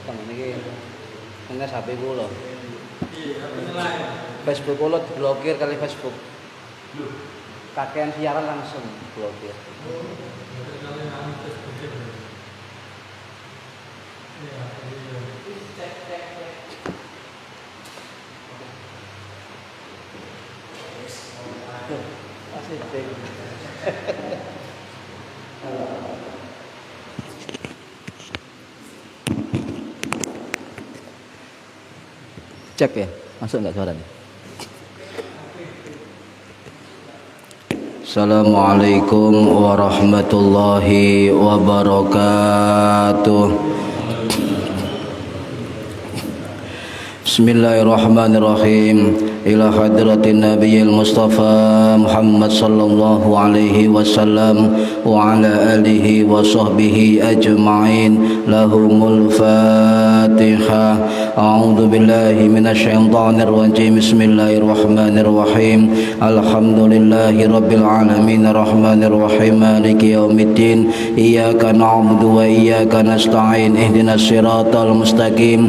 Teng niki ngenes HP kula. Facebook kula diblokir kali Facebook. Kakean siaran langsung blokir. Masih ding. Cek ya, masuk nggak suaranya? Assalamualaikum warahmatullahi wabarakatuh. Bismillahirrahmanirrahim. Ila hadratin nabiyil mustafa Muhammad sallallahu alaihi wasallam wa ala alihi wa sahbihi ajma'in. Lahumul Fatihah. A'udzu billahi minasyaitonir rajim. Bismillahirrahmanirrahim. Alhamdulillahi rabbil alamin arrahmanir rahim maliki yaumiddin. Iyyaka na'budu wa iyyaka nasta'in. Ihdinas siratal mustaqim.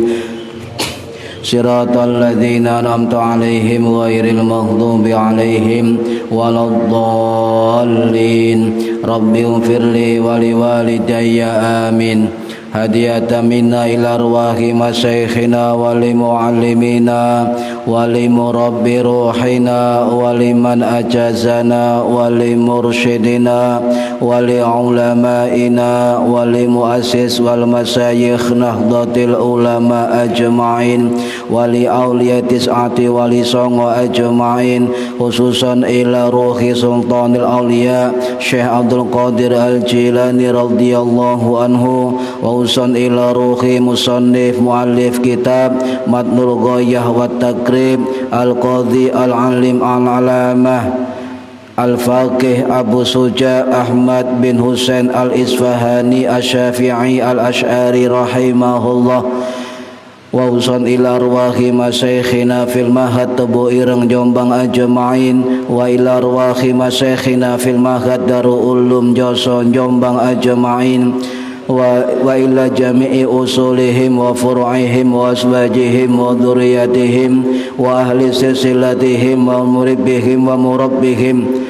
Siratal ladzina an'amta 'alaihim ghairil maghdubi 'alaihim waladdallin. Rabbighfirli wa liwalidayya amin. Hadiyatan minna ila arwahi masyayikhina wa limu'allimina wa limurabbi ruhina wa liman ajazana wa limursyidina wa li'ulamaina wa limuassis wal masyayikh nahdlatil ulama ajma'in wa li awliyatis ati wa li songo ajma'in, khususan ila ruhi sultanil awliya Syekh Abdul Qadir Al-Jilani radhiyallahu anhu wa usan ila ruhi musannif muallif kitab Matnul Ghayah wa Takrib Al-Qadhi Al-Alim Al-Alamah Al-Faqih Abu Suja Ahmad bin Husain Al-Isfahani Asy-Syafi'i Al-Asy'ari rahimahullah. Wa usan ila arwahi masyayikhina fil mahad Tebu Ireng Jombang ajma'in wa ila arwahi masyayikhina fil mahad Darul Ulum Joso Jombang ajma'in wa ila jami'i usulihim wa furu'ihim wa asbajihim wa dzurriyyatihim wa ahli silsilatihim wa muribbihim wa murabbihim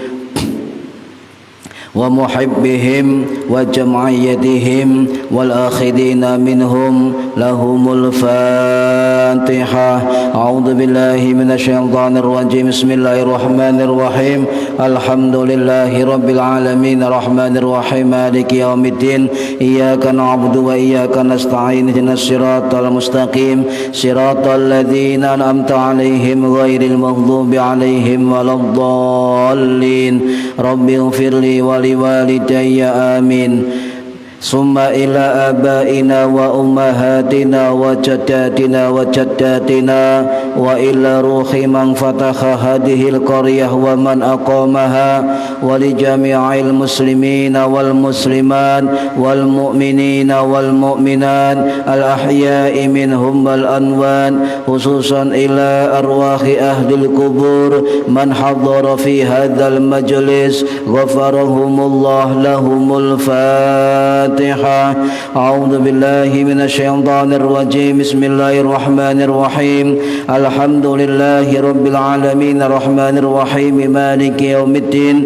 wa muhibbihim wa jam'iyyatihim wal akhidina minhum. Lahumul Fatihah. A'udzu billahi minasyaitonir rajim. Bismillahirrahmanirrahim. Alhamdulillahi rabbil alamin arrahmanir rahim maliki yaumiddin. Iyyaka na'budu wa iyyaka nasta'in. Ihdinas siratal mustaqim. Siratal ladzina an'amta 'alaihim ghairil maghdubi 'alaihim waladdallin. Rabbighfirli wa liwalidayya amin. Summa ila abaina wa ummahatina wa jaddatina wa jaddatina wa ila ruhi man fataha hadhil qaryah wa man aqamaha wa li jami'il muslimina wal muslimat wal mu'minina wal mu'minat al ahya'i minhum wal anwan, khususan ila arwahi ahlil kubur man hadara fi hadzal majlis ghafarahumullah. Lahumul Fatihah. A'udzu billahi minasyaitonir rajim. Bismillahirrahmanir rahim. Alhamdulillahi rabbil alamin arrahmanir rahim maliki yaumiddin.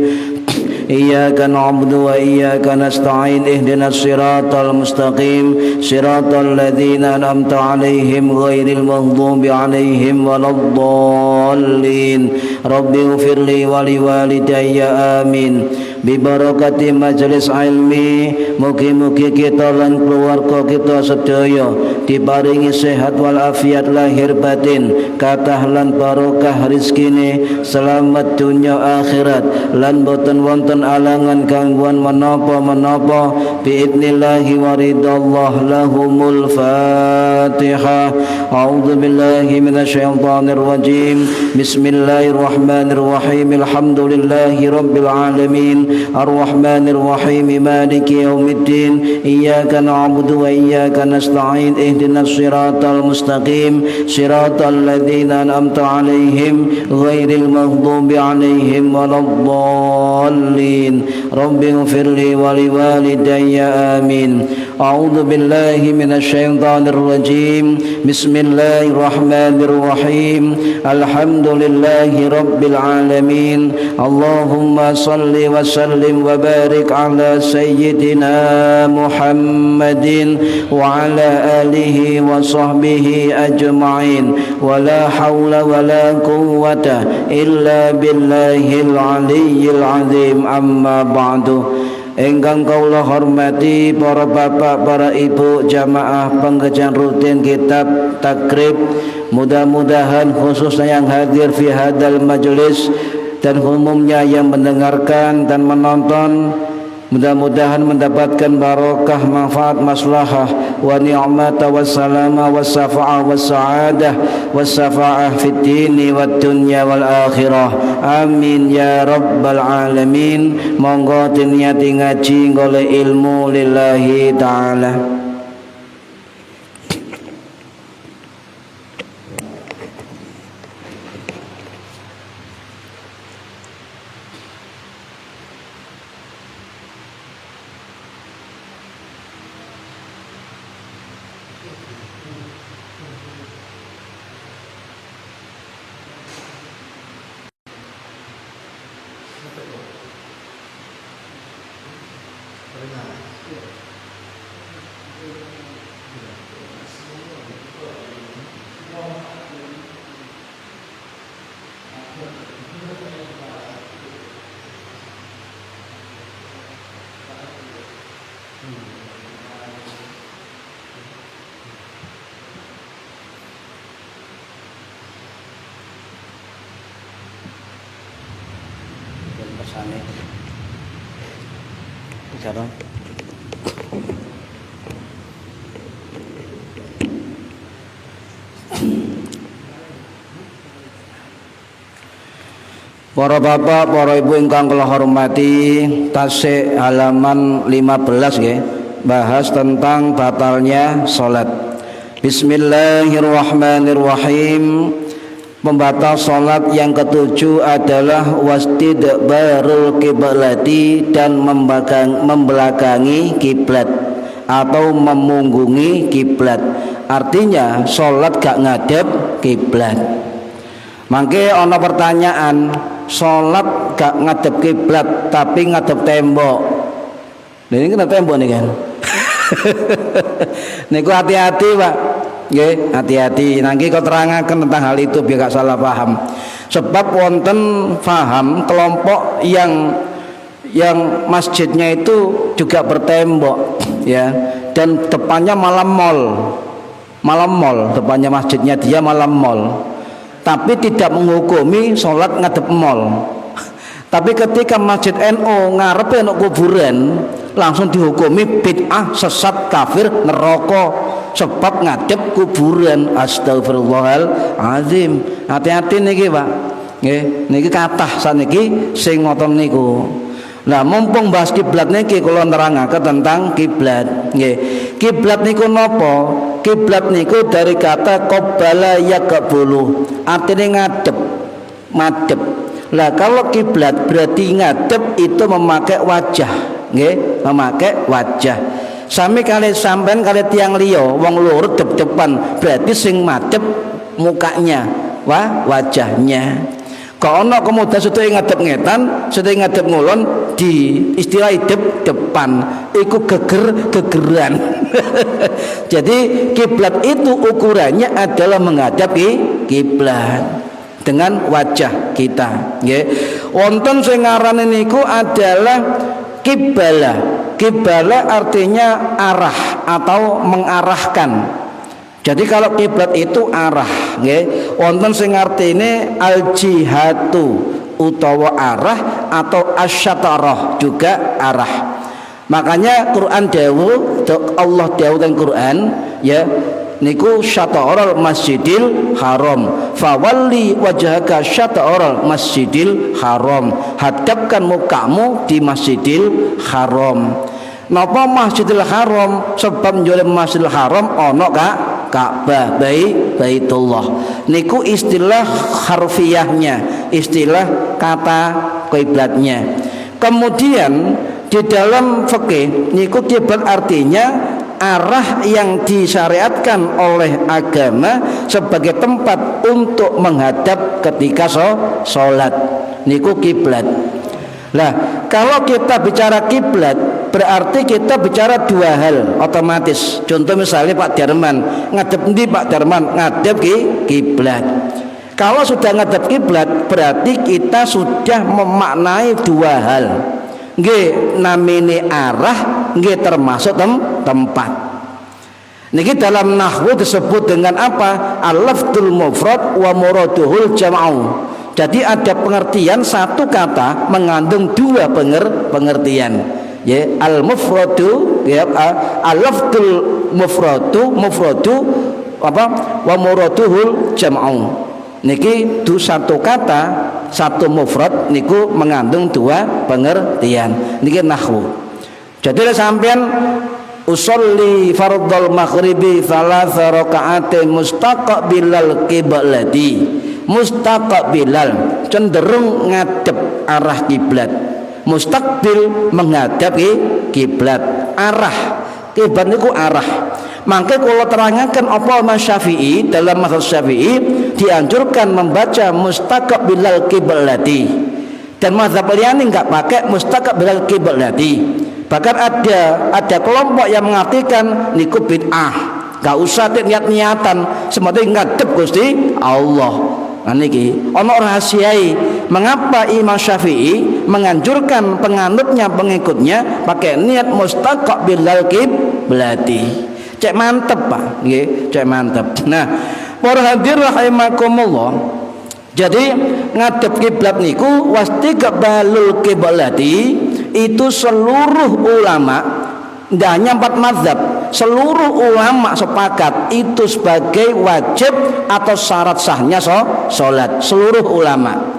Iyyaka na'budu wa iyyaka nasta'in. Ihdinas siratal mustaqim. Siratal ladzina an'amta 'alaihim ghairil maghdubi 'alaihim waladdallin. Rabbighfirli wa liwalidayya amin. Bibarakati majelis ilmi, mugi-mugi kita lan keluarga kita sedaya diparingi sehat wal afiat lahir batin, kathah lan barokah rezekine, selamat dunya akhirat, lan boten wonten alangan gangguan menapa-menapa biidnillahi wa ridallah. Lahumul Fatihah. A'udzu billahi minasyaitonir rajim. Bismillahirrahmanirrahim. Alhamdulillahi rabbil alamin الرحمن الرحيم مالك يوم الدين إياك نعبد وإياك نستعين اهدنا الصراط المستقيم صراط الذين أنعمت عليهم غير المغضوب عليهم ولا الضالين رب اغفر لي ولوالدي آمين أعوذ بالله من الشيطان الرجيم بسم الله الرحمن الرحيم الحمد لله رب العالمين اللهم صل وسلم وبارك على سيدنا محمد وعلى آله وصحبه أجمعين ولا حول ولا قوة إلا بالله العلي العظيم أما بعد. Ingkang kaula hormati para bapak, para ibu jamaah pengajian rutin kitab takrib, mudah-mudahan khususnya yang hadir fi hadal majlis dan umumnya yang mendengarkan dan menonton, mudah-mudahan mendapatkan barokah, manfaat, maslahah wa ni'mata wassalama wassafa'ah wassa'adah wassafa'ah fid dini wad dunya wal akhirah. Amin ya rabbal alamin. Monggo niati ngaji golek ilmu lillahi ta'ala. Bicara. Para bapak, para ibu ingkang kula hormati, tasik halaman 15 nggih, bahas tentang batalnya salat. Bismillahirrahmanirrahim. Pembatal salat yang ketujuh adalah wastidbarul kiblati, dan membelakangi kiblat atau memunggungi kiblat. Artinya salat gak ngadep kiblat. Mangke ana pertanyaan, salat gak ngadep kiblat tapi ngadep tembok. Ini kena tembok nih kan. Niku hati-hati Pak. Nggih, hati-hati. Nanti kau terangkan tentang hal itu biar gak salah paham. Sebab wonten paham kelompok yang masjidnya itu juga bertembok, ya, dan depannya malam mall, depannya masjidnya dia malam mall. Tapi tidak menghukumi sholat ngadep mall. Tapi ketika masjid NU ngarepe ana kuburan, langsung dihukumi bid'ah, sesat, kafir, neraka, sebab ngadep kuburan. Astagfirullahalazim. Hati-hati niki Pak. Nggih, niki kathah saniki sing ngoten niku. Nah, mumpung bahas kiblat niki kula nerangaken tentang kiblat. Nggih. Kiblat niku napa? Kiblat niku dari kata qabbala yaqbulu. Artinya ngadep, madep. Lah kalau kiblat berarti ngadep itu memakai wajah, nggih, memakai wajah. Sami kali sampean kali tiang liya wong lurut dep-depan, berarti sing madep mukanya, wajahnya. Kok ana kemudian sedaya ngadep ngetan, sedaya ngadep ngulon, di istilah depan, iku gegeran. Jadi kiblat itu ukurannya adalah menghadap kiblat dengan wajah kita, nggih. Wonten sing ngaran niku adalah kibala. Kibala artinya arah atau mengarahkan. Jadi kalau kiblat itu arah, nggih. Wonten sing artine al-jihatu utawa arah, atau asyatarah juga arah. Makanya Quran dawuh, Allah dawuh dalam Quran, ya, niku syata'ral masjidil haram. Fawalli wajhaka syata'ral masjidil haram. Hadapkan mukamu di Masjidil Haram. Napa Masjidil Haram? Sebab njole Masjidil Haram ana Ka'bah, Baitullah. Niku istilah harfiahnya, istilah kata kiblatnya. Kemudian di dalam fikih niku kiblat artinya arah yang disyariatkan oleh agama sebagai tempat untuk menghadap ketika sholat. Niku kiblat. Lah, kalau kita bicara kiblat berarti kita bicara dua hal otomatis. Contoh misalnya Pak Darman ngadep ndi Pak Darman? Ngadep kiblat. Kalau sudah ngadep kiblat berarti kita sudah memaknai dua hal. Nggih namine arah, nggih termasuk tempat. Niki dalam nahwu disebut dengan apa? Al-lafdzul mufrad wa muraduhul jam'u. Jadi ada pengertian satu kata mengandung dua pengertian. Ya, al-mufradu ya, al-lafdzul mufradu apa? Wa muraduhul jam'u. Niki itu satu kata, satu mufrad niku mengandung dua pengertian. Niki nahwu. Jadi sampean usolli fardhal maghribi thalatha raka'atin mustaqbilal qiblati. Mustaqbilal cenderung ngadep arah kiblat. Mustaqbil menghadap kiblat. Arah kiblat niku arah. Mangke kula terangaken apa Mas Syafi'i dalam mazhab Syafi'i dianjurkan membaca mustaqbilal qiblati. Dan mazhab liyane enggak pakai mustaqbilal qiblati. Bahkan ada kelompok yang mengartikan niku bid'ah. Enggak usah niat-niatan, sementing ngadep Gusti Allah. Nah niki ana rahasiai mengapa Imam Syafi'i menganjurkan penganutnya pengikutnya pakai niat mustaqbilal qiblati. Cek mantep Pak, nggih, cek mantep. Nah, para hadirin rahimakumullah. Jadi ngadep kiblat niku wastiqbalul qiblati itu seluruh ulama, tidak hanya 4 mazhab, seluruh ulama sepakat itu sebagai wajib atau syarat sahnya sholat. Seluruh ulama.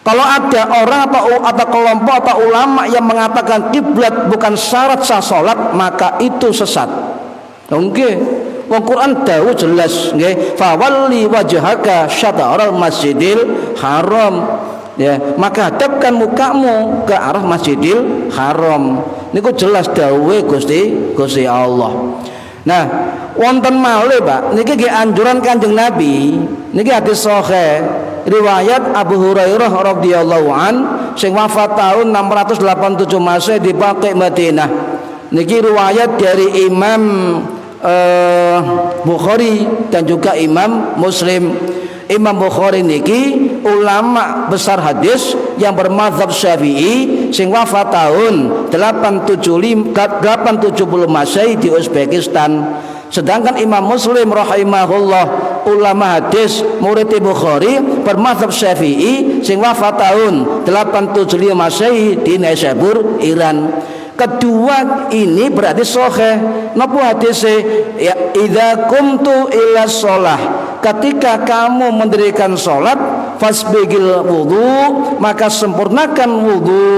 Kalau ada orang atau kelompok atau ulama yang mengatakan kiblat bukan syarat sah sholat, maka itu sesat. Oke, Al-Quran dawuh jelas, nggih, fawalli wajhaka syata'ral masjidil haram. Ya, maka hadapkan mukamu ke arah Masjidil Haram. Niku jelas dawuhe Gusti Allah. Nah, wonten malih Pak, niki nggih anjuran Kanjeng Nabi. Niki hadis sahih riwayat Abu Hurairah radhiyallahu an sing wafat tahun 687 Masehi di Baqi Madinah. Niki riwayat dari Imam Bukhari dan juga Imam Muslim. Imam Bukhari niki ulama besar hadis yang bermadzhab Syafi'i sing wafat tahun 870 Masehi di Uzbekistan. Sedangkan Imam Muslim rahimahullah ulama hadis murid Bukhari bermadzhab Syafi'i sing wafat tahun 875 Masehi di Naisabur, Iran. Kedua ini berarti sahih. Napa hadise? Ya, idza qumtu ila shalah. Ketika kamu mendirikan salat, fasbigil wudu, maka sempurnakan wudu.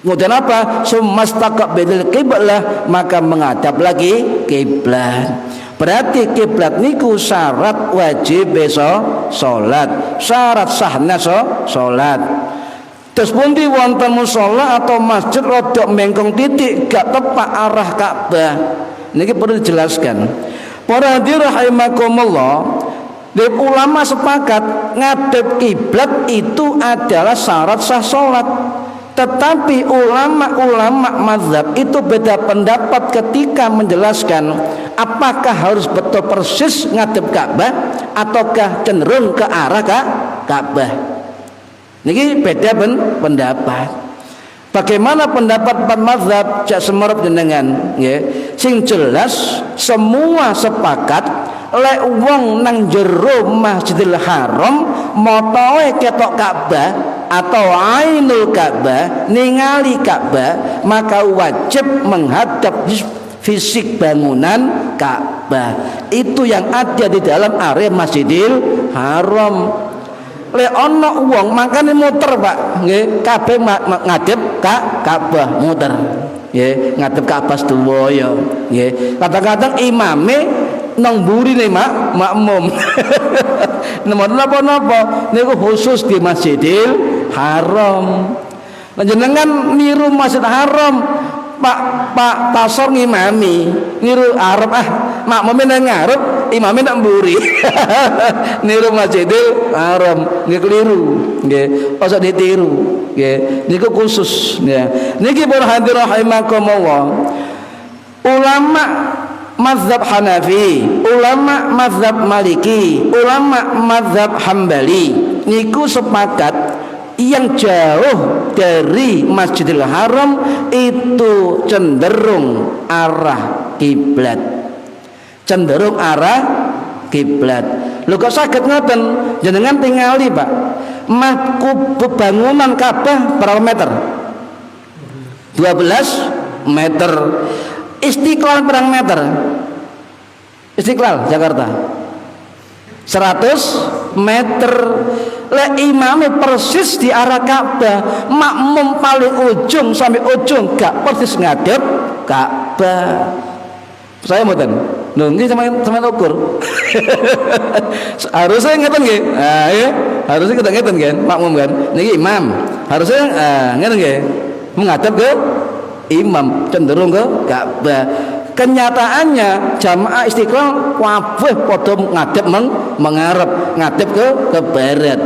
Kemudian apa? Sumastaqbil qiblah, maka menghadap lagi kiblat. Berarti kiblat niku syarat wajib salat, syarat sahnya salat. Terus pundi wonten musala atau masjid rodok mengkong titik gak tepak arah Ka'bah. Niki perlu dijelaskan. Para hadirin rahimakumullah, ulama sepakat ngadep kiblat itu adalah syarat sah salat. Tetapi ulama mazhab itu beda pendapat ketika menjelaskan apakah harus betul persis ngadep Ka'bah ataukah cenderung ke arah Ka'bah. Niki beda pendapat. Bagaimana pendapat 4 mazhab cak semerep jenengan nggih. Sing jelas semua sepakat lek wong nang jero Masjidil Haram motoe ketok Ka'bah atau ainul Ka'bah, ningali Ka'bah, maka wajib menghadap fisik bangunan Ka'bah. Ka'bah. Itu yang ada di dalam area Masjidil Haram. Le ono wong makane muter Pak, nggih, kabeh ngadep Ka'bah muter. Nggih, ngadep Ka'bah sedaya ya. Nggih. Kadang-kadang imame nang burine makmum. Nemon napa-napa niku khusus di Masjidil Haram. Panjenengan niru Masjid Haram, Pak Pasor ngimami, niru Arab makmume nang ngarep, imame nang mburi. Niru Masjidil Haram, nggih keliru, nggih, ojo ditiru, nggih. Niku khusus, ya. Niki para hadirin rahimakumullah. Ulama mazhab Hanafi, ulama mazhab Maliki, ulama mazhab Hambali niku sepakat yang jauh dari Masjidil Haram itu cenderung arah kiblat. Cenderung arah kiblat. Lho kok saged ngoten? Jenengan tingali, Pak. Bangunan Ka'bah berapa meter? 12 meter. Istiqlal berapa meter? Istiqlal Jakarta 100 meter. Le imamnya persis di arah Ka'bah, makmum paling ujung sampai ujung gak persis ngadep Ka'bah. Saya mboten. Lho nggih sampeyan ukur. Harusnya ngeten nggih. Ya, harusnya kita ngeten kan, makmum kan. Niki imam. Harusnya ngeten nggih. Menghadap ke imam, cenderung ke Ka'bah. Kenyataannya jamaah Istiqlal kabeh padha ngadep mengarep, ngadep ke barat.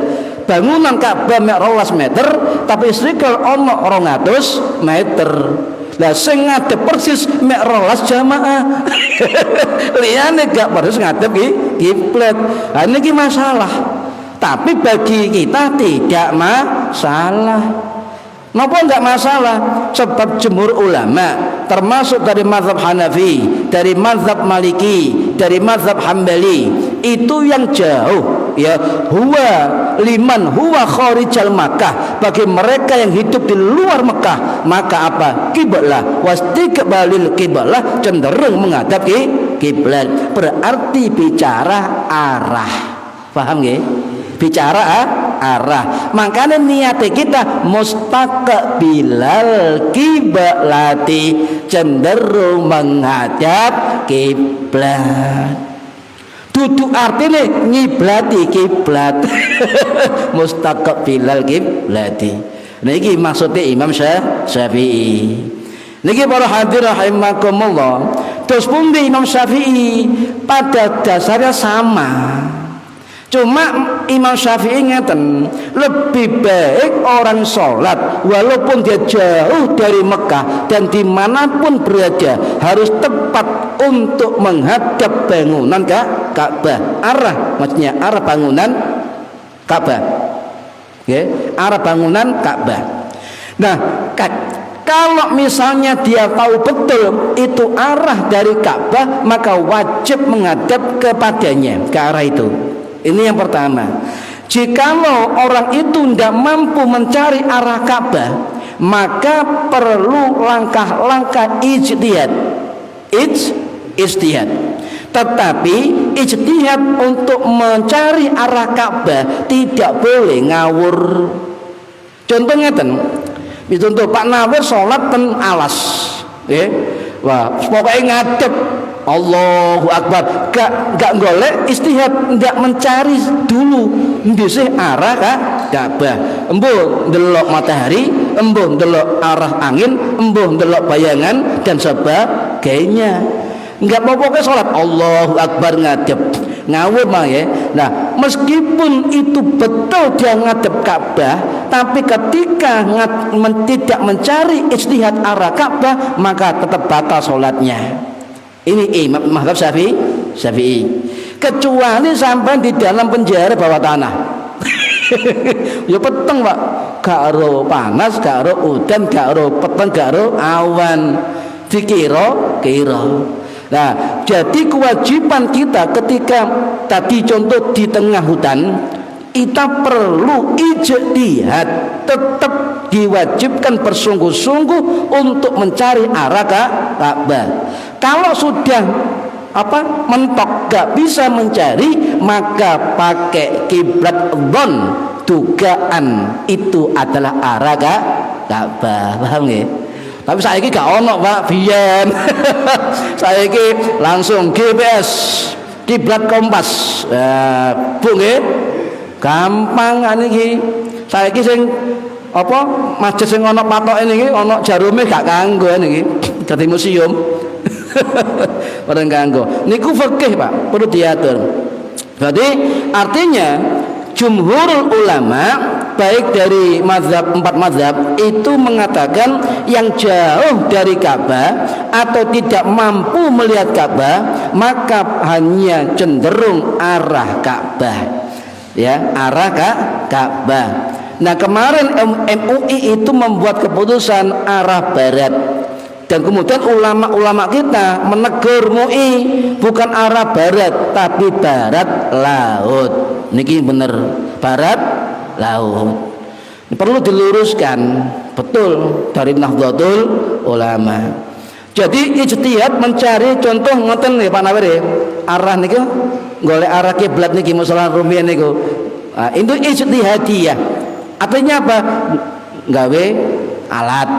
Bangunan Ka'bah mek 12 meter, tapi Istiqlal ono 200 meter. Lah sing ngadep persis mek 12 jamaah. Liyane gak persis ngadep kiblat. Lah niki masalah. Tapi bagi kita tidak masalah. Napa enggak masalah? Sebab jumhur ulama termasuk dari mazhab Hanafi, dari mazhab Maliki, dari mazhab Hambali itu yang jauh ya huwa liman huwa kharijal Makkah, bagi mereka yang hidup di luar Mekah maka apa? Qiblah wastiqbalil qiblah, cenderung menghadap kiblat. Berarti bicara arah. Paham nggih? Bicara arah. Makanya niat kita mustaqbilal kiblati, cenderung menghadap kiblat. Dudu artinya ngiblati kiblat. Mustaqbilal kiblati. Niki maksudnya Imam Syafi'i. Niki para hadirin rahimakumullah. Terus pundi Imam Syafi'i pada dasarnya sama. Cuma Imam Syafi'i ngeten, lebih baik orang sholat walaupun dia jauh dari Mekah dan dimanapun berada harus tepat untuk menghadap bangunan Ka'bah. Arah, maksudnya arah bangunan Ka'bah, arah bangunan Ka'bah. Nah, kalau misalnya dia tahu betul itu arah dari Ka'bah, maka wajib menghadap kepadanya, ke arah itu. Ini yang pertama. Jikalau orang itu tidak mampu mencari arah Ka'bah, maka perlu langkah-langkah ijtihad. Ijtihad. Tetapi ijtihad untuk mencari arah Ka'bah tidak boleh ngawur. Contohnya contoh Pak Nawir sholat ten alas, wah pokoknya ngadep Allahu Akbar, gak golek istihad, gak mencari dulu ndisih arah Ka'bah. Embuh ndelok matahari, embuh ndelok arah angin, embuh ndelok bayangan dan sebagainya. Enggak pokoknya sholat Allahu Akbar ngadep, ngawur mah ya. Nah, meskipun itu betul dia ngadep Ka'bah, tapi ketika tidak mencari istihad arah Ka'bah, maka tetap batal sholatnya. Ini imam mazhab Syafi'i. Kecuali sampai di dalam penjara bawah tanah. Ya peteng Pak, gak ro panas, gak ro udan, gak ro peteng, gak ro awan, dikira. Nah, jadi kewajiban kita ketika tadi contoh di tengah hutan, kita perlu ijtihad, tetap diwajibkan bersungguh-sungguh untuk mencari arah Ka'bah. Kalau sudah mentok, gak bisa mencari, maka pakai kiblat dhon, dugaan itu adalah arah Ka'bah. Paham nggih? Tapi saiki gak ono Pak, biyen. Saiki langsung GPS, kiblat kompas. Bu nggih. Gampang kan iki. Saiki sing masjid sing ana patoke niki ana jarume gak kanggo niki. Dadi museum. Orang ganggu. Niku fikih Pak, perlu diatur. Jadi artinya jumhurul ulama baik dari mazhab 4 mazhab itu mengatakan yang jauh dari Ka'bah atau tidak mampu melihat Ka'bah maka hanya cenderung arah Ka'bah. Ya, arah Ka'bah. Nah, kemarin MUI itu membuat keputusan arah barat. Dan kemudian ulama-ulama kita menegur MUI bukan arah barat tapi barat laut. Niki bener, barat laut. Ini perlu diluruskan betul dari Nahdlatul Ulama. Jadi ijtihad mencari contoh ngoten nggih Pak Nawir ya. Arah niku golek arah kiblat niki masalah rumiyin niku. Nah, itu ijtihadiyah. Artinya apa? Gawe alat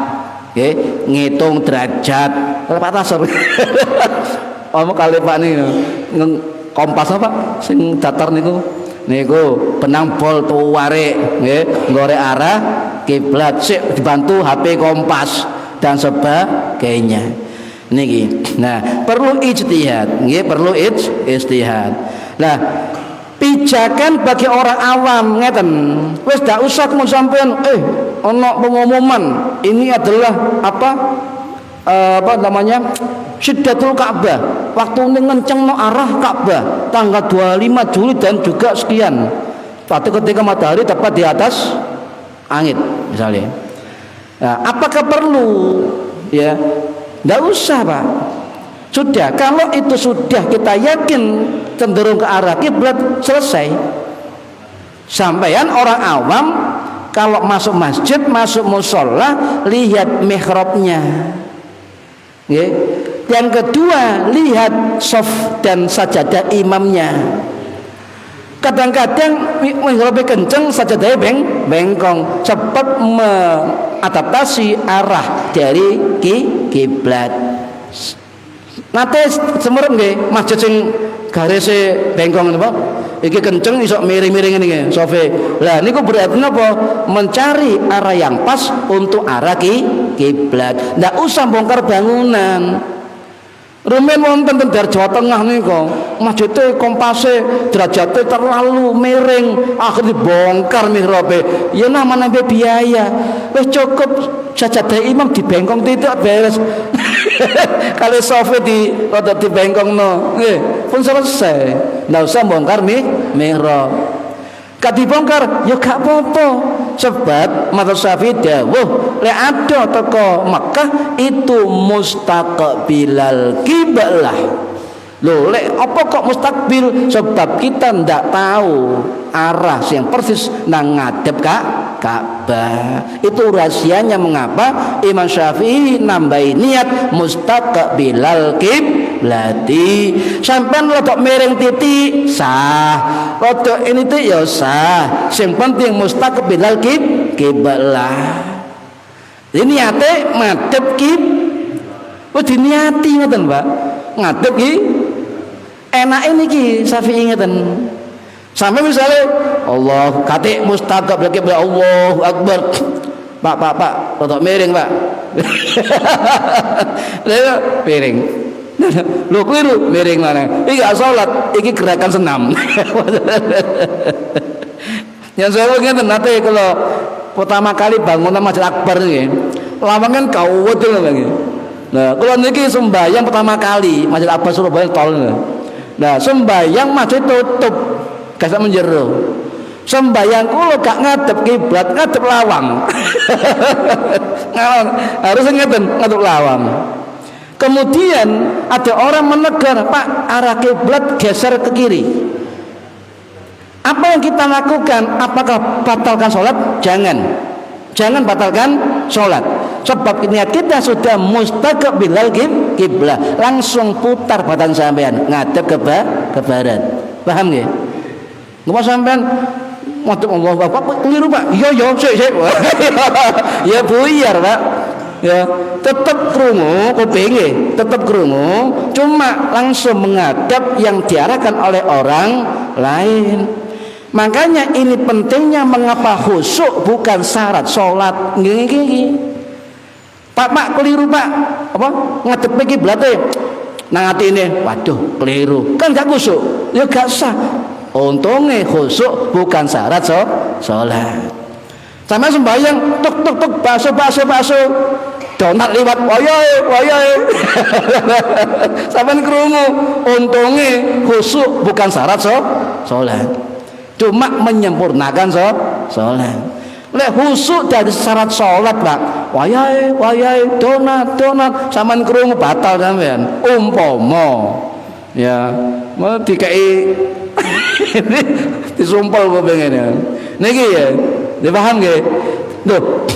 okay. Ngitung derajat Pak Tasor. Kali Pak nih kompas apa sing datar niku benang bol tuware nggih ngorek arah kiblat sik dibantu HP kompas dan sebagainya niki. Nah, perlu ijtihad nggih, perlu ijtihad. Nah, pijakan bagi orang awam ngeten wis gak usah mun sampean ono pengumuman ini adalah apa namanya Syiddatul Ka'bah, waktu ini ngencengno arah Ka'bah tanggal 25 Juli dan juga sekian, waktu ketika matahari tepat di atas langit misalnya. Nah, apakah perlu ya? Nggak usah Pak. Sudah, kalau itu sudah kita yakin cenderung ke arah kiblat, selesai. Sampeyan orang awam kalau masuk masjid, masuk musola, lihat mihrabnya. Okay. Yang kedua, lihat sof dan sajadah imamnya. Kadang-kadang mihrabnya kenceng, sajadahnya bengkong, cepat mengadaptasi arah dari kiblat. Nate semerem nggih masjid sing garise bengkong napa iki kenceng iso miring-miring ngene nggih sofe. Lah niku berarti napa mencari arah yang pas untuk arah kiblat. Ndak usah bongkar bangunan. Rumen wonten teng Jawa Tengah niku masjid kompase derajate terlalu miring, akhirnya dibongkar mihrabe. Ya namanya biaya. Wis cukup sajadah imam dibengkong titik beres. Kalau sofe di bengkong no, pun selesai. Nggak usah bongkar mihrab. Gak dibongkar, ya gak apa-apa. Sebab mazhab Syafi'i dawuh lek ada teko Mekah itu mustaqbilal qiblah. Loh, lek apa kok mustaqbil? Sebab kita ndak tahu arah yang persis nang ngadep Ka'bah. Itu rahasianya mengapa Imam Syafi'i nambahi niat mustaqbilal qiblati. Sampean rodok miring titik sah, rodok ini tuh ya sah. Sing penting mustaqbilal qiblah. Ini niate madhep wis diniati ngoten, Pak. Ngadep enak ini Syafi'i ngeten. Sampai misalnya Allah kate mustaqbil kiblat, Allahu Akbar. Pak, rodok miring, Pak. Lha miring. Lho keliru miring mana? Iki gak salat, iki gerakan senam. Yang saya ngeten nate kalau pertama kali bangunan Masjid Akbar niki, lawangan kawet lho nggih. Nah, kalau niki sembahyang pertama kali Masjid Akbar Surabaya tol. Nah, sembahyang masjid tutup, gak menjero. Sembahyang kulo gak ngadep kiblat, ngadep lawang. Harus ngadep lawang. Kemudian ada orang menegur, Pak, arah kiblat geser ke kiri. Apa yang kita lakukan? Apakah batalkan sholat? Jangan batalkan sholat. Sebab niat kita sudah mustaqbilal kiblah, langsung putar badan sampean ngadep ke barat. Paham nggih? Ngapa sampean ngadep Allah Bapak keliru Pak? Iya sik. Ya buyar Pak. Ya, tetap krungu kupinge, tetap krungu, cuma langsung menghadap yang diarahkan oleh orang lain. Makanya ini pentingnya mengapa khusyuk bukan syarat salat. Nggih. Pak keliru Pak. Apa? Ngadep kiblat nang atine. Waduh, keliru. Kan gak khusyuk. Ya gak sah. Untunge khusyuk bukan syarat salat. Sama sembahyang tuk bakso donat liwat wayahe sampean krungu untunge khusyuk bukan syarat salat, cuma menyempurnakan salat. Lek khusyuk dari syarat salat Pak, wayahe donat sampean krungu batal sampean. Umpama ya mau dikai disumpel kepengene niki ya. Dipaham nggih? Loh.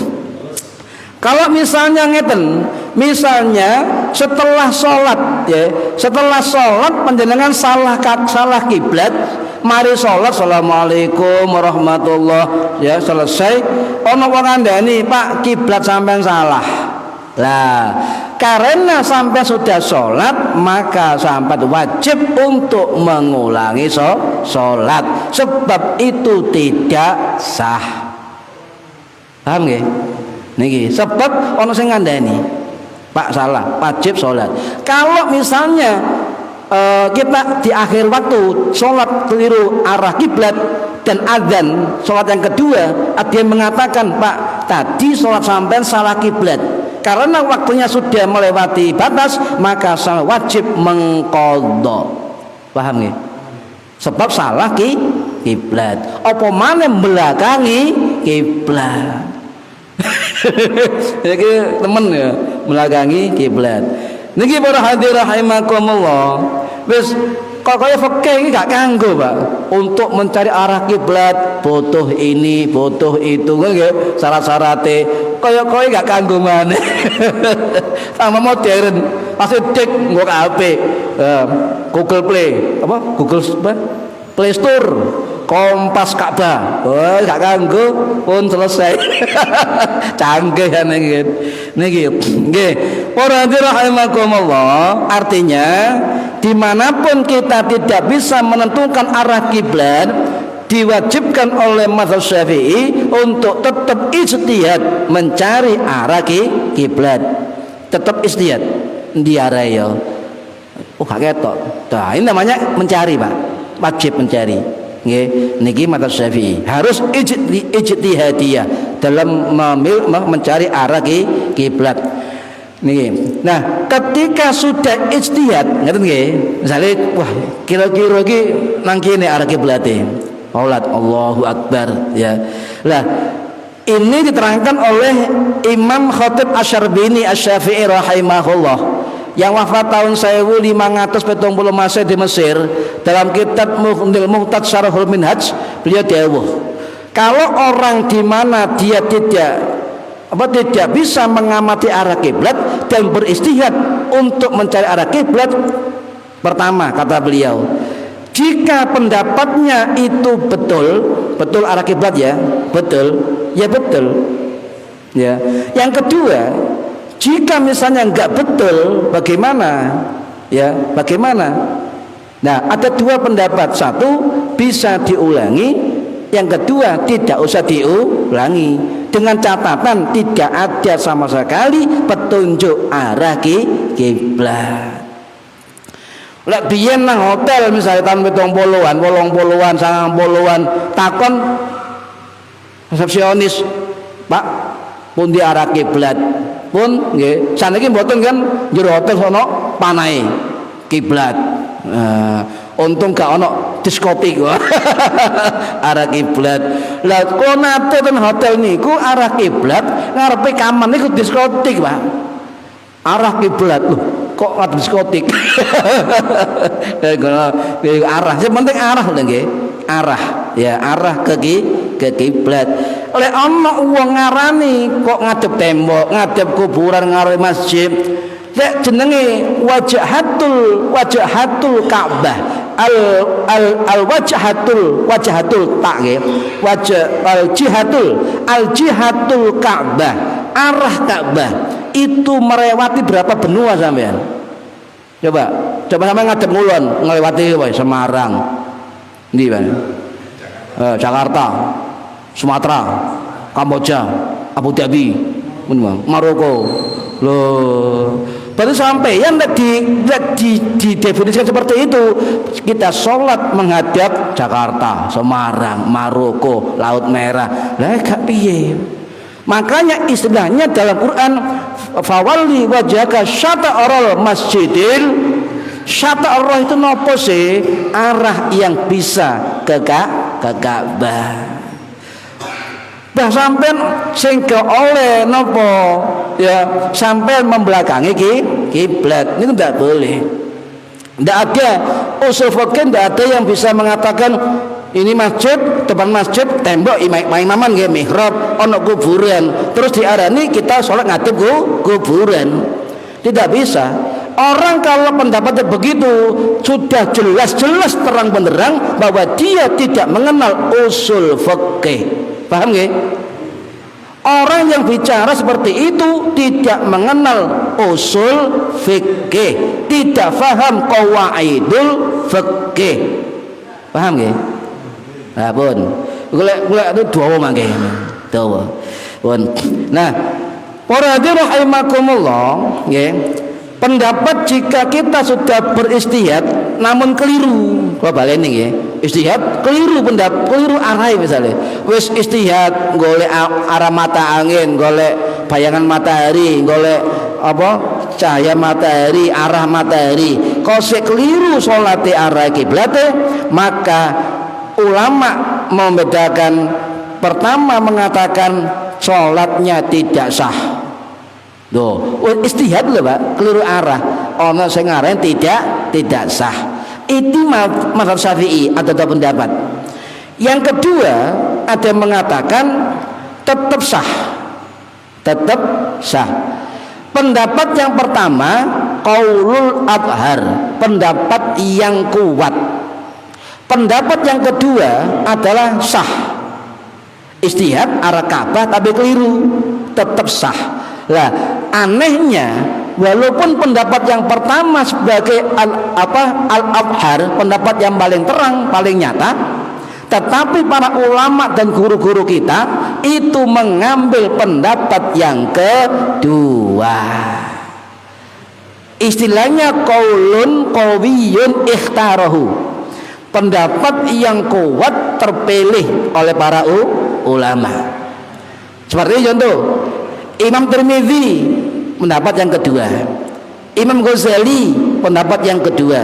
Kalau misalnya ngeten, misalnya setelah sholat ya, setelah sholat panjenengan salah kiblat, mari sholat assalamualaikum warahmatullah ya selesai, ono wong ngandani Pak kiblat sampean salah. Lah, karena sampai sudah sholat maka sampai wajib untuk mengulangi sholat, sebab itu tidak sah. Paham nggih? Niki sebab ono sing ngandani Pak salah, wajib sholat. Kalau misalnya kita di akhir waktu sholat keliru arah kiblat dan adzan sholat yang kedua, ada yang mengatakan Pak tadi sholat sampean salah kiblat, karena waktunya sudah melewati batas maka wajib mengqadha. Paham nggih? Sebab salah kiblat. Apa maneh belakangi kiblat. Iki temen ya belakangi kiblat. Niki para hadirin rahimakumullah. Wis kok kaya fikih iki gak kanggo, Pak. Untuk mencari arah kiblat butuh ini, butuh itu nggih, syarat-syarate kaya gak kanggo maneh. Sama modern, pasti dik nggo HP. Google Play, apa? Play Store. Kompas Ka'bah. Oh, gak kanggo pun selesai. Canggih kan niki. Nggih. Para hadirin rahimakumullah, artinya dimanapun kita tidak bisa menentukan arah kiblat, diwajibkan oleh mazhab Syafi'i untuk tetap ijtihad mencari arah kiblat. Tetap ijtihad di arah ya. Oh, gak ketok. Nah, ini namanya mencari, Pak. Wajib mencari. Nggih, niki mazhab Syafi'i harus ijtihadiyah dalam mencari arah kiblat. Niki. Nah, ketika sudah ijtihad, ngeten nggih. Misale wah, kira-kira iki nang kene arah kiblate. Aulat Allahu Akbar ya. Lah, ini diterangkan oleh Imam Khatib Asy-Syarbini Asy-Syafi'i rahimahullah yang wafat tahun 1570 Masehi di Mesir. Dalam kitab Mughnil Muhtad Syarhul Minhaj beliau dawuh, kalau orang di mana dia tidak bisa mengamati arah kiblat dan beristihad untuk mencari arah kiblat, pertama kata beliau, jika pendapatnya itu betul arah kiblat ya betul. Yang kedua, jika misalnya enggak betul, bagaimana? Nah, ada dua pendapat. Satu, bisa diulangi. Yang kedua, tidak usah diulangi. Dengan catatan tidak ada sama sekali petunjuk arah kiblat. Lek biyen nang hotel misalnya tahun 70-an, 80-an, 90-an, takon resepsionis, Pak, pundi arah kiblat? Pun nggih, saniki mboten kan jero hotel sono panahe kiblat. Untung gak ono diskotik arah kiblat. Lah kok nate ten hotel niku arah kiblat ngarepe kamar niku diskotik, Pak. Arah kiblat loh, kok ada diskotik. Arah, yang penting arah lho nggih. Arah ya, arah ke kiblat. Lek ana wong ngarani kok ngadep tembok, ngadep kuburan, ngarep masjid, lek jenenge wajahatul Ka'bah, al wajahatul tak nggih, al jihatul Ka'bah, arah Ka'bah itu melewati berapa benua sampean? Coba sampean ngadep ngulon, ngelewati Semarang, ndi Pak? Jakarta, Sumatera, Kamboja, Abu Dhabi, Maroko. Loh, baru sampai yang didefinisikan seperti itu. Kita sholat menghadap Jakarta, Semarang, Maroko, Laut Merah. Lah gak piye. Makanya istilahnya dalam Quran, fawalli wajhaka syata'ral masjidil. Syata'ar itu nopo sih? Arah yang bisa ke Ka'bah. Bah sampean sing oleh nopo ya sampean membelakangi kiblat ini tidak boleh. Tidak ada usul fikih, tidak ada yang bisa mengatakan ini masjid, depan masjid tembok imaman nggih mihrab ono kuburan terus diarani kita sholat ngadep kuburan. Tidak bisa. Orang kalau pendapatnya begitu sudah jelas-jelas terang benderang bahwa dia tidak mengenal usul fikih. Paham nggih? Orang yang bicara seperti itu tidak mengenal usul fikih, tidak paham qawaidul fikih. Paham nggih? Nah, pun. Golek itu dawa mangke. Dawa. Pun. Nah, para hadirin rahimakumullah, nggih. Pendapat jika kita sudah beristihad namun keliru, kok baleni nggih. Istihad keliru pendapat, keliru arah misalnya. Wis istihad golek arah mata angin, golek bayangan matahari, golek apa? Cahaya matahari, arah matahari. Kok sik keliru salate arah kiblate, maka ulama membedakan. Pertama mengatakan salatnya tidak sah. Loh, istihad lho Pak, keliru arah. Ana sing ngaran tidak sah. Itu mazhab Syafi'i ada pendapat. Yang kedua, ada yang mengatakan tetap sah. Tetap sah. Pendapat yang pertama qaulul adhar, pendapat yang kuat. Pendapat yang kedua adalah sah. Istihad arah Ka'bah tapi keliru, tetap sah. Lah anehnya walaupun pendapat yang pertama sebagai al-abhar, pendapat yang paling terang, paling nyata, tetapi para ulama dan guru-guru kita itu mengambil pendapat yang kedua. Istilahnya qaulun qawiyun ikhtarahu, pendapat yang kuat terpilih oleh para ulama. Seperti contoh Imam Tirmidzi pendapat yang kedua, Imam Ghazali pendapat yang kedua,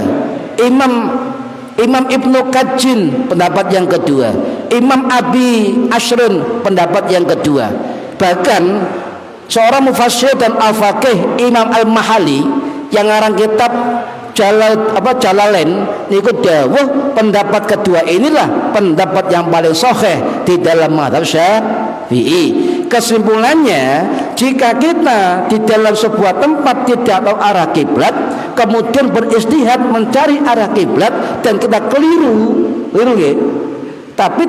Imam Ibnu Kajin pendapat yang kedua, Imam Abi Ashrun pendapat yang kedua. Bahkan seorang mufassir dan al-faqih Imam Al-Mahali yang ngarang kitab Jalalain niku dawuh pendapat kedua inilah pendapat yang paling sahih di dalam mazhab Syafi'i. Kesimpulannya, jika kita di dalam sebuah tempat tidak tahu arah kiblat, kemudian beristihad mencari arah kiblat dan kita keliru nggih. Tapi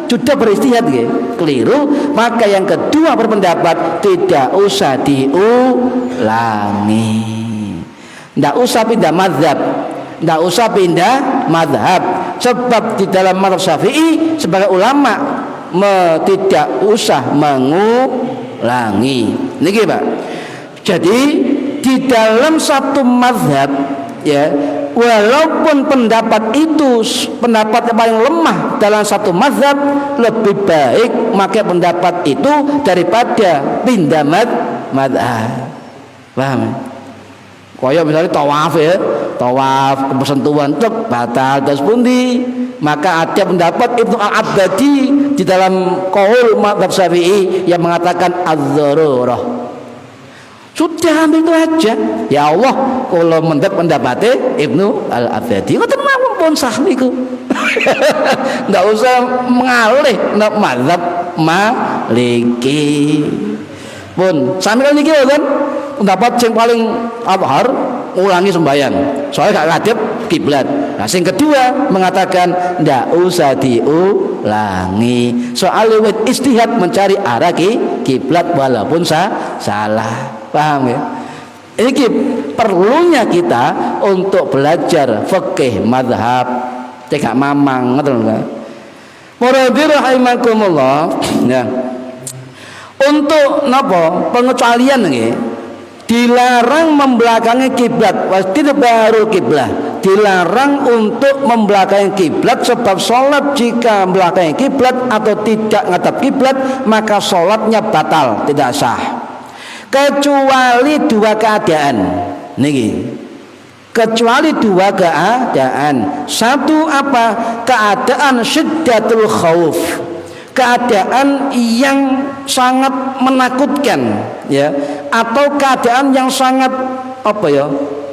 sudah beristihad nggih, keliru, maka yang kedua berpendapat tidak usah diulangi. Tidak usah pindah mazhab, tidak usah pindah mazhab. Sebab di dalam mazhab Syafi'i sebagai ulama tidak usah mengulangi. Niki Pak. Jadi di dalam satu mazhab ya, walaupun pendapat itu pendapat yang paling lemah dalam satu mazhab, lebih baik pakai pendapat itu daripada pindah mazhab. Paham? Kaya misalnya tawaf ya, tawaf kebersentuhan cek batal terus pundi, maka ada pendapat Ibnu Al-Abbadi di dalam qaul mazhab Syafi'i yang mengatakan az-zarurah. Sudah ambil itu aja. Ya Allah, kalau pendapatnya Ibnu Al-Abbadi ngoten mawon pun sah niku. Enggak usah mengalih mazhab liki. Pun sami kan niki kan pendapat yang paling abhar ulangi sembahyang. Soalnya gak ngadep kiblat. Nah, yang kedua mengatakan ndak usah diulangi. Soal lewat istihad mencari arah kiblat walaupun salah. Paham ya? Ini perlunya kita untuk belajar fikih mazhab. Tidak mamang ngoten lho. Para rahimakumullah ya. Untuk napa pengecualian nggih dilarang membelakangi kiblat pasti baru kiblat, dilarang untuk membelakangi kiblat sebab sholat jika membelakangi kiblat atau tidak ngadap kiblat maka sholatnya batal, tidak sah kecuali dua keadaan niki. Kecuali dua keadaan. Satu apa? Keadaan syiddatul khauf, keadaan yang sangat menakutkan ya, atau keadaan yang sangat apa ya,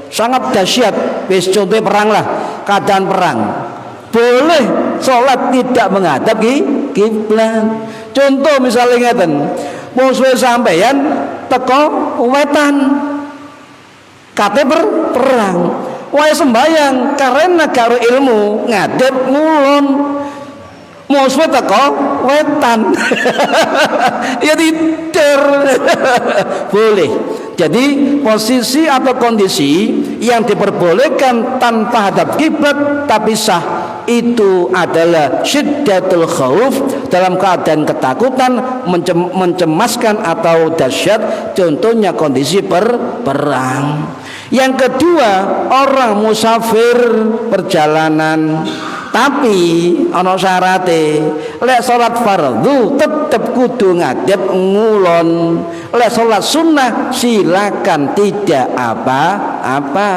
sangat dahsyat. Wis contoh perang lah, keadaan perang boleh sholat tidak menghadap kiblat. Contoh misalnya ngeten, musuh sampeyan teko wetan kate perang, wae sembayang karena karo ilmu ngadep ngulon. Musuh teko wetan ya tidur boleh. Jadi posisi atau kondisi yang diperbolehkan tanpa hadap kiblat tapi sah itu adalah syiddatul khauf, dalam keadaan ketakutan, mencemaskan atau dahsyat, contohnya kondisi perang. Yang kedua, orang musafir perjalanan tapi ana syarate, lek salat fardhu tetep kudu ngadep ngulon, lek salat sunnah silakan tidak apa-apa.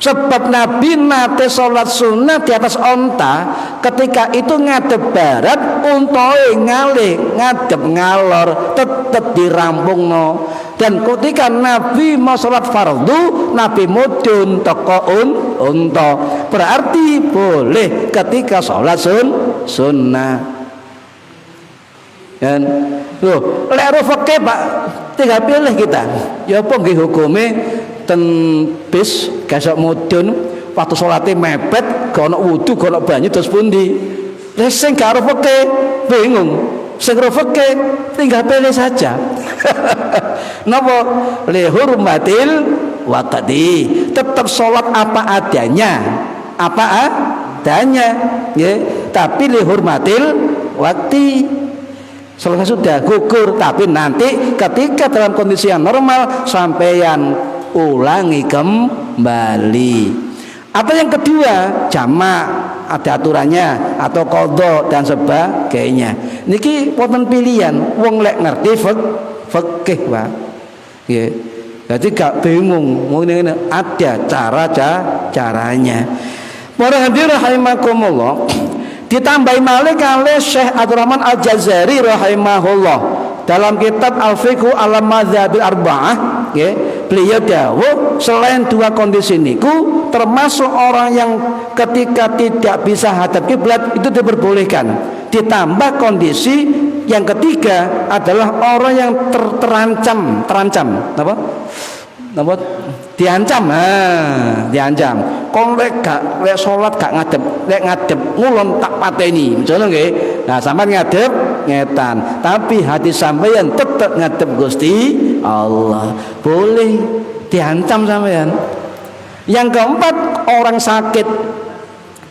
Sebab Nabi nate salat sunnah di atas onta, ketika itu ngadep barat, untae ngalih ngadep ngalor, tetep dirampungno. Dan ketika Nabi mau salat fardu, Nabi mudun teko unta, berarti boleh ketika salat sunnah. Dan loh, lek fikih Pak, tinggal pilih kita. Ya apa nggih hukume ten bis gasok mudun waktu salate mepet, gak ono wudu, gak ono banyu terus pundi? Wis sing gak ora fikih bingung. Sing ora fikih tinggal pilih saja. Napa? Li hurmatil waqti. Tetap salat apa adanya. Apa adanya, nggih. Tapi li hurmatil waqti. Selesai sudah gugur, tapi nanti ketika dalam kondisi yang normal sampeyan ulangi kembali. Atau yang kedua, jamak, ada aturannya, atau qadha dan sebagainya. Niki wonten pilihan, wong lek ngerti fikih, Pak. Nggih. Jadi gak bingung, ngene ada caranya. Para hadirin rahimakumullah, ditambahi malih kalih Syekh Abdurrahman Al-Jazari rahimahullah dalam kitab Al-Fiqhu ala Madzhabil Arba'ah, nggih. Beliau dawuh selain dua kondisi niku termasuk orang yang ketika tidak bisa hadap kiblat itu diperbolehkan. Ditambah kondisi yang ketiga adalah orang yang terancam, apa? Diancam. Diancam. Kon lek salat gak ngadep ngulon tak pateni. Misalnya nggih. Nah, sampean ngadep ngetan, tapi hati sampean tetep ngadep Gusti Allah. Boleh diancam sampean. Yang keempat, orang sakit.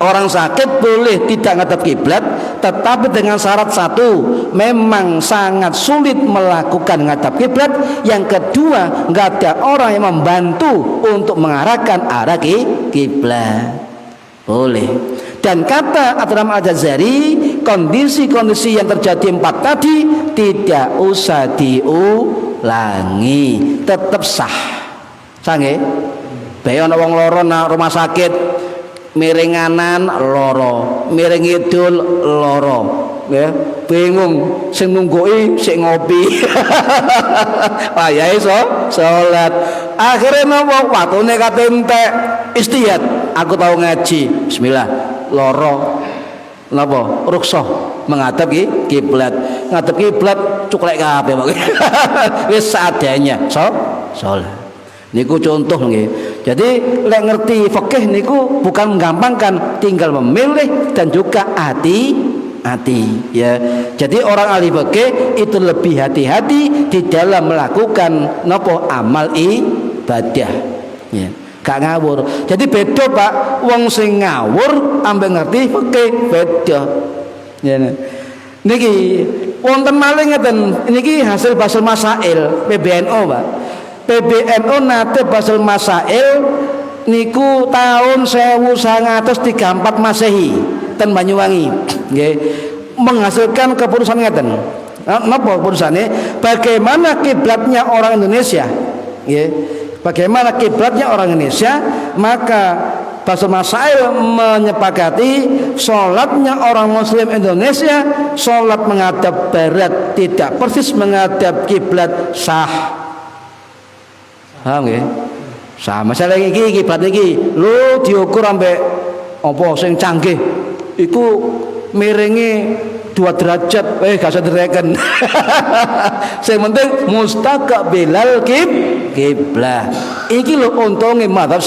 Orang sakit boleh tidak ngadep kiblat, tetapi dengan syarat satu, memang sangat sulit melakukan ngadep kiblat. Yang kedua, nggak ada orang yang membantu untuk mengarahkan arah kiblat. Boleh. Dan kata Abdurrahman Al-Jazari, kondisi-kondisi yang terjadi empat tadi tidak usah diulangi, tetap sah. Sange, bae ana wong loro nang rumah sakit, miring kanan loro, miring kidul loro, ya bingung sing nungguki sing ngopi. Wayahe salat. Akhire napa watune kate entek istihad. Aku tahu ngaji, bismillah, loro napa rukshoh menghadap kiblat. Ngadep kiblat cuklek kabeh pokoke. Wis seadanya. Salat. Niku contoh nggih. Jadi lek ngerti fikih niku bukan menggampangkan, tinggal memilih dan juga hati ya. Jadi orang ahli fikih itu lebih hati-hati di dalam melakukan nopo amal ibadah. Ya. Gak ngawur. Jadi beda Pak, wong sing ngawur ambek ngerti fikih beda. Ya. Niki wonten malih ngeten, niki hasil Basul Masail PBNO Pak. PBNO nate Basul Masail niku tahun 1934 Masehi ten Banyuwangi nggih menghasilkan keputusan ngeten. Napa keputusane? Bagaimana kiblatnya orang Indonesia? Nggih. Bagaimana kiblatnya orang Indonesia? Maka Basul Masail menyepakati sholatnya orang Muslim Indonesia sholat menghadap barat, tidak persis menghadap kiblat, sah. Paham nggih? Sama masalah iki kiblat iki lho diukur ambek apa sing canggih. Iku miringe 2 derajat, gak usah direken. Sing penting mustaqbilal kiblah. Iki lho untunge mazhab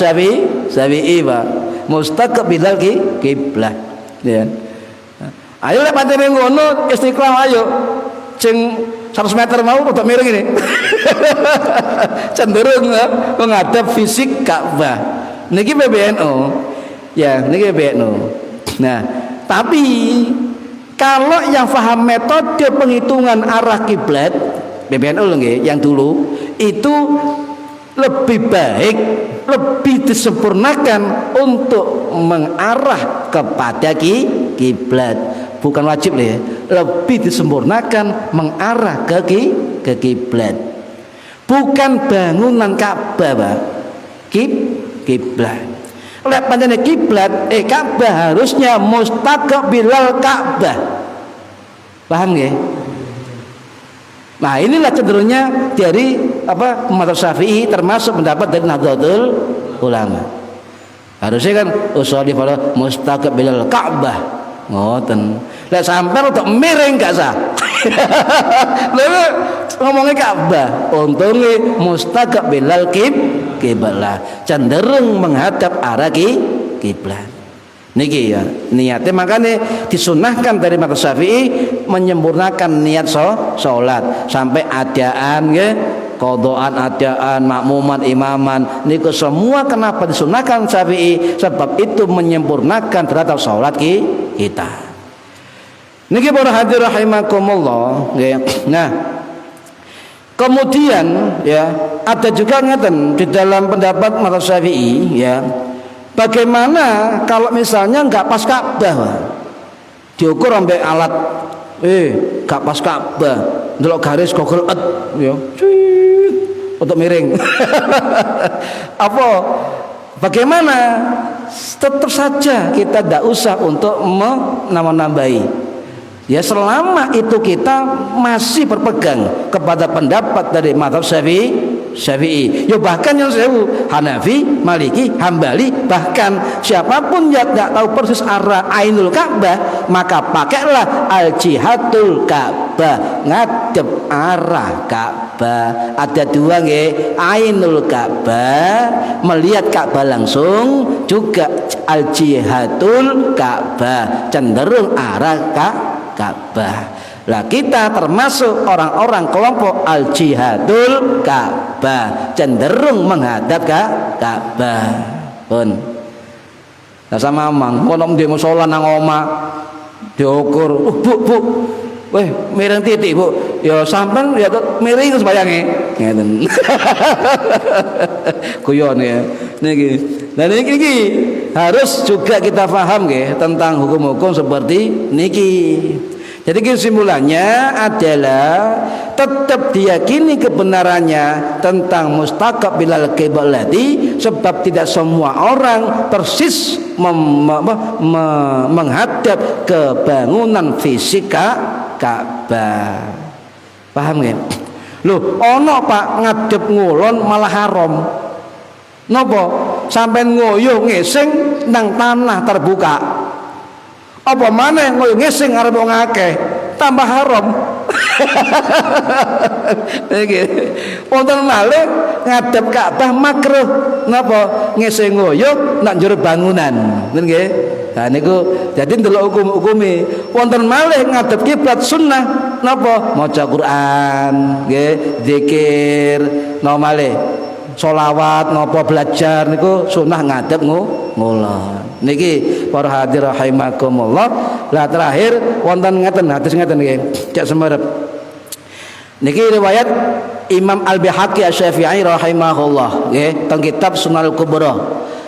Syafi'i, Pak. Mustaqbilal kiblah. Ya. Ayo lek pancen ngono istiqlal ayo. Sing 100 meter mau rada miring ini. Cenderung menghadap fisik Ka'bah. Niki PBNO. Ya, niki PBNO. Nah, tapi kalau yang paham metode penghitungan arah kiblat PBNO nggih yang dulu itu lebih baik, lebih disempurnakan untuk mengarah kepada kiblat. Bukan wajib ya, lebih disempurnakan mengarah ke kiblat. Bukan bangunan Ka'bah, Pak. Kiblat. Lek pancene kiblat, Ka'bah harusnya mustaqbilal Ka'bah. Paham nggih? Nah, inilah cenderungnya dari mazhab Syafi'i termasuk pendapat dari Nahdlatul Ulama. Harusnya kan usolli fala mustaqbilal Ka'bah. Ngoten. Lek sampean untuk miring gak sah. Lha ngomongnya Ka'bah, untunge mustaqbilal kiblah, cenderung menghadap arah kiblat. Niki ya, niatnya makanya disunahkan dari mazhab Syafi'i menyempurnakan niat salat sampai adaan nggih, qodaan adaan, makmuman, imaman. Niku semua kenapa disunahkan Syafi'i? Sebab itu menyempurnakan terhadap salat kita. Niki para hadirin rahimakumullah nggih. Nah, kemudian ya ada juga ngeten di dalam pendapat mazhab Syafi'i ya. Bagaimana kalau misalnya enggak pas Ka'bah? Diukur sampai alat enggak pas Ka'bah. Ndelok garis Google Earth ya. Untuk miring. Apa? Bagaimana? Tetap saja kita tidak usah untuk menambah-nambahi. Ya selama itu kita masih berpegang kepada pendapat dari mazhab Syafi'i. Ya bahkan yang sewu Hanafi, Maliki, Hambali, bahkan siapapun yang tidak tahu persis arah Ainul Ka'bah, maka pakailah al-jihatul Ka'bah, ngadep arah Ka'bah. Ada dua nggih, Ainul Ka'bah, melihat Ka'bah langsung, juga al-jihatul Ka'bah, cenderung arah Ka'bah. Lah kita termasuk orang-orang kelompok al-jihadul Ka'bah, cenderung menghadap Ka'bah. Pun. Lah sama mang, kono ndek musala nang omah diukur. Bu. Weh, miring titik, Bu. Ya sampean ya miring sembayange. Ngeten. Guyon ya. Niki. Nah niki harus juga kita paham nggih tentang hukum-hukum seperti niki. Jadi kesimpulannya adalah tetap diyakini kebenarannya tentang mustaqbilal qiblati, sebab tidak semua orang persis menghadap ke bangunan fisik Ka'bah. Paham nggih? Loh, ono Pak ngadep ngulon malah haram. Napa? Sampeyan ngoyo ngising nang tanah terbuka. Apa maneh ngoyo ngising arep wong akeh, tambah haram. Niki wonten malih ngadep Ka'bah makruh napa ngese nguyuh nak njero bangunan ngoten nggih. Nah niku dadi ndelok hukum-hukume wonten malih ngadep kiblat sunnah napa maca Quran nggih zikir napa malih sholawat napa belajar niku sunnah ngadep ngulon niki para hadir rahimakumullah. Lah terakhir wonten ngeten hadis ngeten nggih cek semerep niki riwayat Imam Al-Baihaqi Asy-Syafi'i rahimahullah nggih teng kitab Sunan Kubra.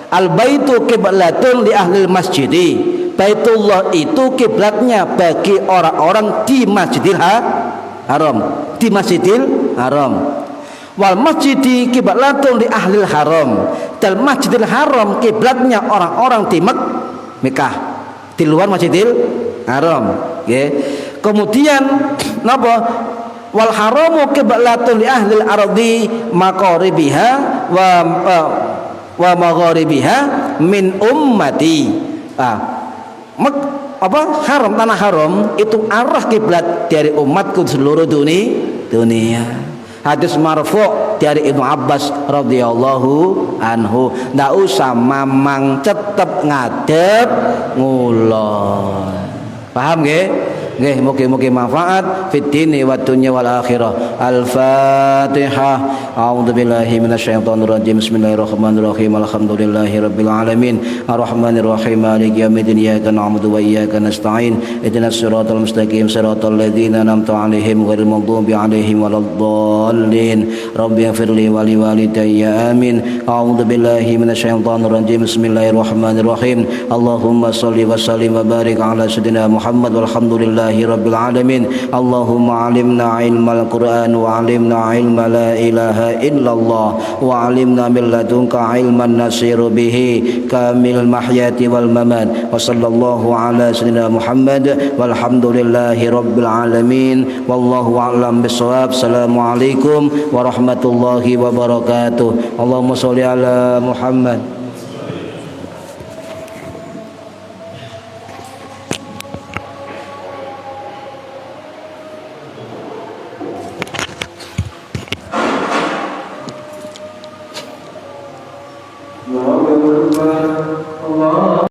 Al-baitu qiblatun li ahli masjidi. Baitullah itu kiblatnya bagi orang-orang di Masjidil Haram, di Masjidil Haram. Wal masjidi qiblatun li ahli haram. Dan Masjidil Haram kiblatnya orang-orang di Mekah, di luar Masjidil Haram, nggih. Kemudian napa? Wal haramu qiblatun li ahli ardi maqaribiha wa magharibiha min ummati. Haram, tanah haram itu arah kiblat dari umatku seluruh dunia. Hadis marfu' dari Ibnu Abbas radhiyallahu anhu. Ndak usah mamang tetep ngadep ngulon. Paham nggih? Nggih, mugi-mugi manfaat fid dini wad dunya wal akhirah. Al-Fatihah. A'udzubillahi minasyaitonir rajim. Bismillahirrahmanirrahim. Alhamdulillahirabbil alamin. Arrahmanirrahim. Maliki yaumiddin. Iyyaka na'budu wa iyyaka nasta'in. Ihdinas siratal mustaqim. Siratal ladzina an'amta 'alaihim ghairil maghdubi 'alaihim waladdallin. Rabbi ighfirli wa li walidayya. Amin. A'udzubillahi minasyaitonir rajim. Bismillahirrahmanirrahim. Allahumma shalli wa sallim wa barik 'ala sayyidina Muhammad walhamdulillah Rabbil alamin. Allahumma alimna ilmal Qur'an wa alimna ilma la ilaha illallah wa alimna min ladunka ilman nasiru bihi kamil mahyati wal mamat. Wa sallallahu ala sayyidina Muhammad walhamdulillahi rabbil alamin. Wallahu a'lam bissawab. Assalamualaikum warahmatullahi wabarakatuh. Allahumma sholli ala Muhammad.